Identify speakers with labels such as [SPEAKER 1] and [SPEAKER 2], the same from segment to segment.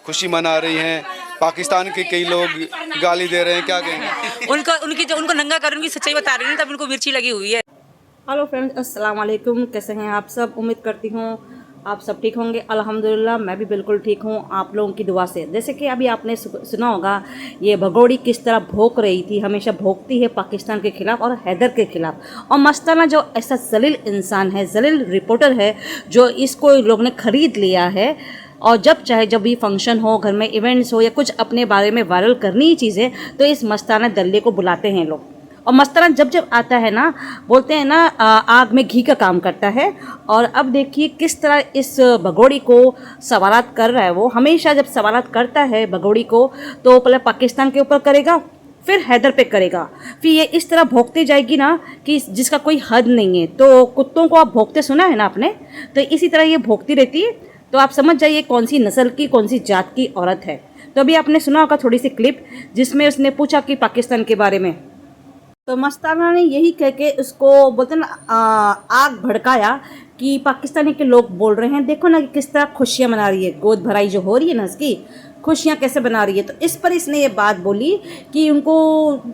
[SPEAKER 1] खुशी मना रही हैं, पाकिस्तान के कई लोग गाली दे रहे हैं, क्या कहेंगे?
[SPEAKER 2] उनको नंगा कर उनकी सच्चाई बता रहे हैं, तब उनको मिर्ची लगी हुई है।
[SPEAKER 3] हेलो फ्रेंड्स, अस्सलाम वालेकुम। कैसे हैं आप सब? उम्मीद करती हूँ आप सब ठीक होंगे। अल्हम्दुलिल्लाह मैं भी बिल्कुल ठीक हूँ आप लोगों की दुआ से। जैसे कि अभी आपने सुना होगा ये भगोड़ी किस तरह भौंक रही थी, हमेशा भौंकती है पाकिस्तान के ख़िलाफ़ और हैदर के ख़िलाफ़। और मस्ताना जो ऐसा जलील इंसान है, जलील रिपोर्टर है, जो इसको लोग ने ख़रीद लिया है और जब चाहे जब भी फंक्शन हो, घर में इवेंट्स हो या कुछ अपने बारे में वायरल करनी ही चीज़ें, तो इस मस्ताना दल्ले को बुलाते हैं लोग। और मस्ताना जब जब आता है ना, बोलते हैं ना आग में घी का काम करता है। और अब देखिए किस तरह इस भगोड़ी को सवालात कर रहा है। वो हमेशा जब सवालात करता है भगोड़ी को, तो पहले पाकिस्तान के ऊपर करेगा, फिर हैदर पे करेगा, फिर ये इस तरह भोंकते जाएगी ना कि जिसका कोई हद नहीं है। तो कुत्तों को आप भोंकते सुना है ना आपने, तो इसी तरह ये भोंकती रहती है। तो आप समझ जाइए कौन सी नस्ल की, कौन सी जात की औरत है। तो अभी आपने सुना होगा थोड़ी सी क्लिप जिसमें उसने पूछा कि पाकिस्तान के बारे में, तो मस्ताना ने यही कह के उसको बोलते ना आग भड़काया कि पाकिस्तानी के लोग बोल रहे हैं देखो ना कि किस तरह खुशियाँ मना रही है, गोद भराई जो हो रही है ना इसकी, खुशियाँ कैसे बना रही है। तो इस पर इसने ये बात बोली कि उनको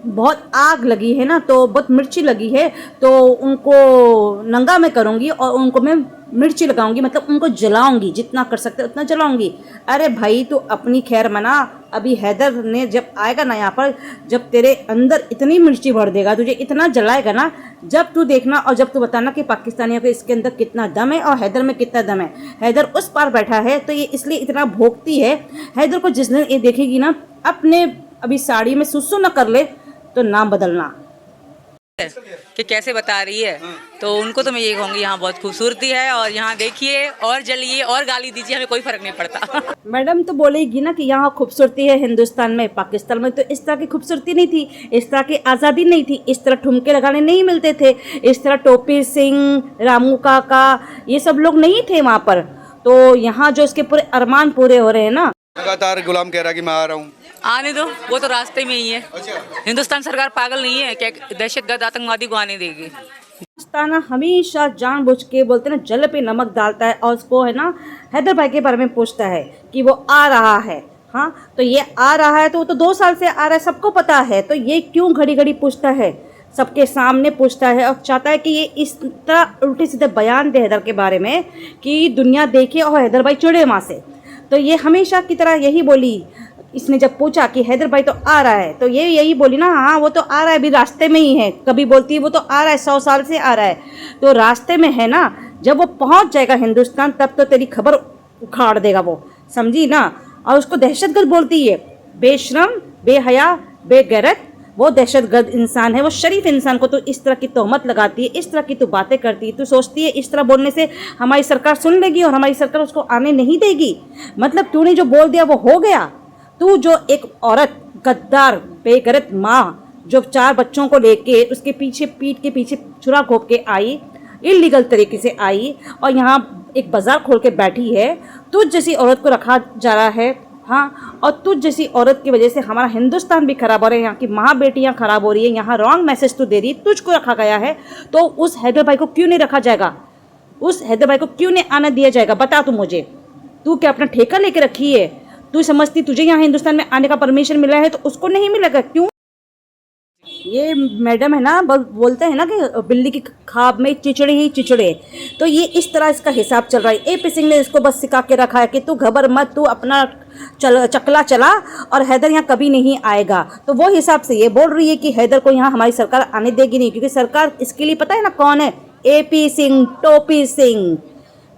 [SPEAKER 3] बहुत आग लगी है ना, तो बहुत मिर्ची लगी है, तो उनको नंगा मैं करूँगी और उनको मैं मिर्ची लगाऊंगी, मतलब उनको जलाऊंगी, जितना कर सकते उतना जलाऊंगी। अरे भाई तू अपनी खैर मना, अभी हैदर ने जब आएगा ना यहाँ पर, जब तेरे अंदर इतनी मिर्ची भर देगा, तुझे इतना जलाएगा ना, जब तू देखना और जब तू बताना कि पाकिस्तानियों के इसके अंदर कितना दम है और हैदर में कितना दम है। हैदर उस पार बैठा है तो ये इसलिए इतना भोंकती है। हैदर को जिस दिन ये देखेगी ना, अपने अभी साड़ी में सुसु न कर ले तो नाम बदलना
[SPEAKER 2] कि कैसे बता रही है। तो उनको तो मैं ये कहूँगी यहाँ बहुत खूबसूरती है और यहाँ देखिए और जलिए और गाली दीजिए, हमें कोई फर्क नहीं पड़ता।
[SPEAKER 3] मैडम तो बोलेगी ना कि यहाँ खूबसूरती है हिंदुस्तान में, पाकिस्तान में तो इस तरह की खूबसूरती नहीं थी, इस तरह की आज़ादी नहीं थी, इस तरह ठुमके लगाने नहीं मिलते थे, इस तरह टोपी सिंह, रामू काका, ये सब लोग नहीं थे वहाँ पर। तो यहाँ जो इसके पूरे अरमान पूरे हो रहे हैं ना।
[SPEAKER 1] लगातार गुलाम कह रहा है कि मैं आ रहा हूँ,
[SPEAKER 2] आने दो, वो तो रास्ते में ही है। हिंदुस्तान सरकार पागल नहीं है क्या दहशतगर्द आतंकवादी को आने देगी।
[SPEAKER 3] मस्ताना हमेशा जानबूझ के बोलते ना जल पे नमक डालता है और उसको है ना हैदर भाई के बारे में पूछता है कि वो आ रहा है। हाँ, तो ये आ रहा है तो वो तो 2 साल से आ रहा है, सबको पता है, तो ये क्यों घड़ी घड़ी पूछता है, सबके सामने पूछता है और चाहता है कि ये इस तरह उल्टे सीधे बयान दे हैदर के बारे में कि दुनिया देखे और हैदर भाई चिड़े वहाँ से। तो ये हमेशा की तरह यही बोली। इसने जब पूछा कि हैदर भाई तो आ रहा है, तो ये यही बोली ना, हाँ वो तो आ रहा है, अभी रास्ते में ही है। कभी बोलती है वो तो आ रहा है, 100 साल से आ रहा है, तो रास्ते में है ना। जब वो पहुंच जाएगा हिंदुस्तान तब तो तेरी खबर उखाड़ देगा वो, समझी ना। और उसको दहशतगर्द बोलती है, बेशरम, बेहया, बेगैरत। वो दहशतगर्द इंसान है, वो शरीफ इंसान को तो इस तरह की तोहमत लगाती है, इस तरह की तो बातें करती है। तू सोचती है इस तरह बोलने से हमारी सरकार सुन लेगी और हमारी सरकार उसको आने नहीं देगी? मतलब तूने जो बोल दिया वो हो गया। तू जो एक औरत, गद्दार, बेगैरत माँ, जो 4 बच्चों को लेके उसके पीछे पीठ के पीछे छुरा घोंप के आई, इलीगल तरीके से आई और यहाँ एक बाजार खोल के बैठी है, तुझ जैसी औरत को रखा जा रहा है। हाँ, और तुझ जैसी औरत की वजह से हमारा हिंदुस्तान भी खराब हो रहा है, यहाँ की माँ बेटियाँ खराब हो रही है, यहाँ रॉन्ग मैसेज तू दे रही, तुझको रखा गया है। तो उस हैदर भाई को क्यों नहीं रखा जाएगा? उस हैदर भाई को क्यों नहीं आना दिया जाएगा? बता तू मुझे। तू क्या अपना ठेका लेके रखी है? तू समझती तुझे यहाँ हिंदुस्तान में आने का परमिशन मिला है तो उसको नहीं मिलेगा क्यों? ये मैडम है ना, बोलते हैं ना कि बिल्ली की खाब में चिचड़े ही चिचड़े। तो ये इस तरह इसका हिसाब चल रहा है। AP सिंह ने इसको बस सिखा के रखा है कि तू घबर मत, तू अपना चकला चला और हैदर यहाँ कभी नहीं आएगा। तो वो हिसाब से ये बोल रही है कि हैदर को यहाँ हमारी सरकार आने देगी नहीं, क्योंकि सरकार इसके लिए पता है ना कौन है, AP सिंह, टोपी सिंह।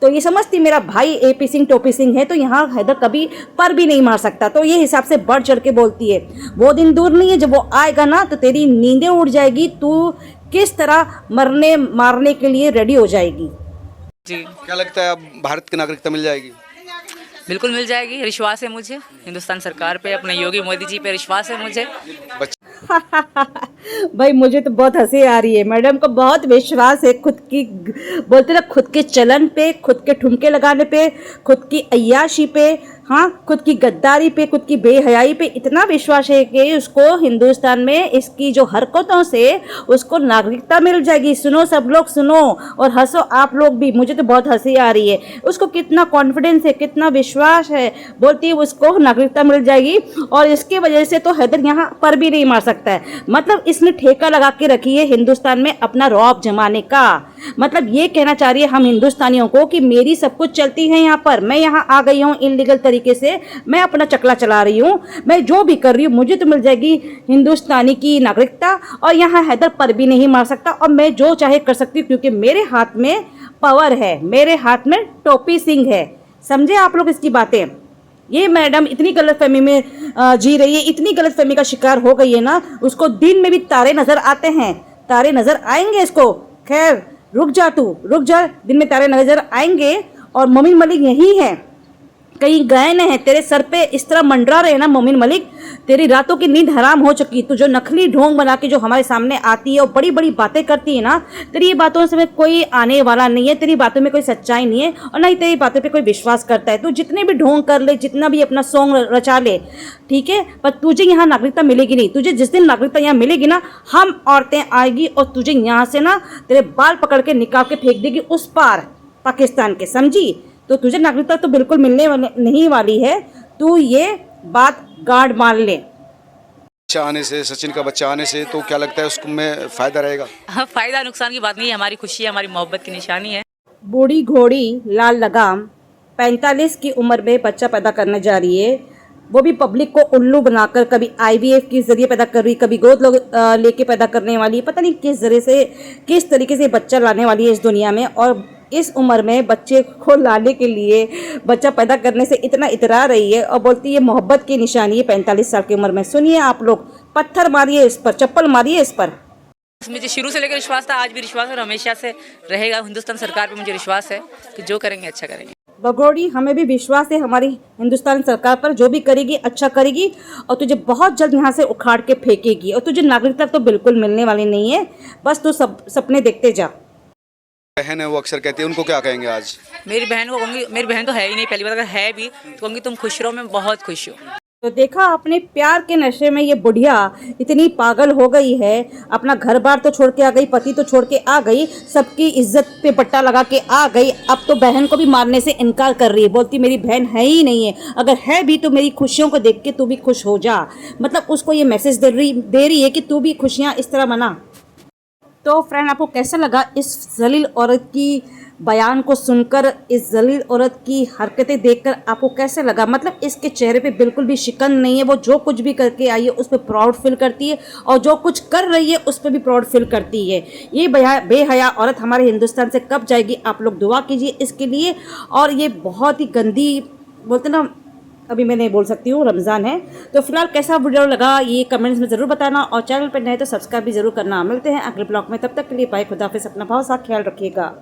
[SPEAKER 3] तो ये समझती मेरा भाई AP सिंह, टोपी सिंह है, तो यहाँ हैदर कभी पर भी नहीं मार सकता। तो ये हिसाब से बढ़ चढ़ के बोलती है। वो दिन दूर नहीं है जब वो आएगा ना, तो तेरी नींदें उड़ जाएगी, तू किस तरह मरने मारने के लिए रेडी हो जाएगी।
[SPEAKER 2] जी,
[SPEAKER 1] क्या लगता है अब भारत की नागरिकता मिल जाएगी?
[SPEAKER 2] बिल्कुल मिल जाएगी, विश्वास है मुझे हिंदुस्तान सरकार पे, अपने योगी मोदी जी पे विश्वास है मुझे।
[SPEAKER 3] भाई मुझे तो बहुत हंसी आ रही है। मैडम को बहुत विश्वास है खुद की, बोलते ना, खुद के चलन पे, खुद के ठुमके लगाने पे, खुद की अय्याशी पे, हाँ, खुद की गद्दारी पे, खुद की बेहयाई पे इतना विश्वास है कि उसको हिंदुस्तान में इसकी जो हरकतों से उसको नागरिकता मिल जाएगी। सुनो सब लोग, सुनो और हंसो आप लोग भी। मुझे तो बहुत हंसी आ रही है। उसको कितना कॉन्फिडेंस है, कितना विश्वास है, बोलती है उसको नागरिकता मिल जाएगी और इसकी वजह से तो हैदर यहाँ पर भी नहीं मार सकता है। मतलब इसने ठेका लगा के रखी है हिंदुस्तान में अपना रौब जमाने का। मतलब ये कहना चाह रही है हम हिंदुस्तानियों को कि मेरी सब कुछ चलती है यहाँ पर, मैं यहाँ आ गई हूँ इनलीगल तरीके से, मैं अपना चकला चला रही हूँ, मैं जो भी कर रही हूँ मुझे तो मिल जाएगी हिंदुस्तानी की नागरिकता और यहाँ हैदर पर भी नहीं मार सकता और मैं जो चाहे कर सकती हूँ क्योंकि मेरे हाथ में पावर है, मेरे हाथ में टोपी सिंह है। समझे आप लोग इसकी बातें? ये मैडम इतनी गलतफहमी में जी रही है, इतनी गलतफहमी का शिकार हो गई है ना, उसको दिन में भी तारे नजर आते हैं, तारे नजर आएंगे इसको। खैर रुक जा तू, रुक जा, दिन में तारे नजर आएंगे। और मोमिन मलिक यही है, कहीं गए नहीं है। तेरे सर पे इस तरह मंडरा रहे ना मोमिन मलिक, तेरी रातों की नींद हराम हो चुकी। तू जो नकली ढोंग बना के जो हमारे सामने आती है और बड़ी बड़ी बातें करती है ना, तेरी ये बातों से कोई आने वाला नहीं है, तेरी बातों में कोई सच्चाई नहीं है और ना ही तेरी बातों पे कोई विश्वास करता है। तू जितने भी ढोंग कर ले, जितना भी अपना सॉन्ग रचा ले, ठीक है, पर तुझे यहाँ नागरिकता मिलेगी नहीं। तुझे जिस दिन नागरिकता यहाँ मिलेगी ना, हम औरतें आएगी और तुझे यहाँ से ना तेरे बाल पकड़ के निकाल के फेंक देगी उस पार पाकिस्तान के, समझी? तो तुझे नागरिकता तो बिल्कुल मिलने वाली नहीं वाली है, तू ये बात गार्ड मान ले।
[SPEAKER 1] बच्चा आने से, सचिन का बच्चा आने से तो क्या लगता है उसको में फायदा रहेगा?
[SPEAKER 2] हाँ, फायदा नुकसान की बात नहीं है, हमारी खुशी है, हमारी मोहब्बत की निशानी है।
[SPEAKER 3] बूढ़ी घोड़ी लाल लगाम 45 की उम्र में बच्चा पैदा करने जा रही है, वो भी पब्लिक को उल्लू बनाकर, कभी IVF के जरिए पैदा कर रही, कभी गोद लेके पैदा करने वाली, पता नहीं किस जरिए से, किस तरीके से बच्चा लाने वाली है इस दुनिया में। और इस उम्र में बच्चे को लाने के लिए, बच्चा पैदा करने से इतना इतरा रही है और बोलती है मोहब्बत की निशानी है 45 साल की उम्र में। सुनिए आप लोग, पत्थर मारिए इस पर, चप्पल मारिए इस पर।
[SPEAKER 2] मुझे शुरू से लेकर विश्वास था, आज भी विश्वास है और हमेशा से रहेगा। हिंदुस्तान सरकार पे मुझे विश्वास है कि जो करेंगे अच्छा करेंगे।
[SPEAKER 3] बगोड़ी, हमें भी विश्वास है हमारी हिंदुस्तान सरकार पर, जो भी करेगी अच्छा करेगी और तुझे बहुत जल्द यहाँ से उखाड़ के फेंकेगी और तुझे नागरिकता तो बिल्कुल मिलने वाली नहीं है। बस तू सब सपने देखते जा।
[SPEAKER 1] बहन है वो अक्सर कहती है, उनको क्या कहेंगे आज?
[SPEAKER 2] मेरी बहन को कहूँगी, मेरी बहन तो है ही नहीं, पहली बात अगर है भी तो कहूँगी तुम खुश रहो, मैं बहुत खुश हूँ।
[SPEAKER 3] तो देखा अपने प्यार के नशे में ये बुढ़िया इतनी पागल हो गई है, अपना घर बार तो छोड़ के आ गई, पति तो छोड़ के आ गई, सबकी इज्जत पे पट्टा लगा के आ गई, अब तो बहन को भी मारने से इनकार कर रही है। बोलती मेरी बहन है ही नहीं है, अगर है भी तो मेरी खुशियों को देख के तू भी खुश हो जा। मतलब उसको ये मैसेज दे रही है कि तू भी खुशियाँ इस तरह मना। तो फ्रेंड, आपको कैसा लगा इस जलील औरत की बयान को सुनकर, इस जलील औरत की हरकतें देखकर आपको कैसे लगा? मतलब इसके चेहरे पे बिल्कुल भी शिकन नहीं है, वो जो कुछ भी करके आई है उस पर प्राउड फील करती है और जो कुछ कर रही है उस पर भी प्राउड फील करती है। ये बेहया औरत हमारे हिंदुस्तान से कब जाएगी? आप लोग दुआ कीजिए इसके लिए। और ये बहुत ही गंदी, बोलते ना, अभी मैं नहीं बोल सकती हूँ, रमज़ान है। तो फिलहाल कैसा वीडियो लगा ये कमेंट्स में ज़रूर बताना और चैनल पर नए तो सब्सक्राइब भी ज़रूर करना। मिलते हैं अगले ब्लॉग में, तब तक के लिए बाय, खुदा हाफिज़, अपना बहुत सा ख्याल रखिएगा।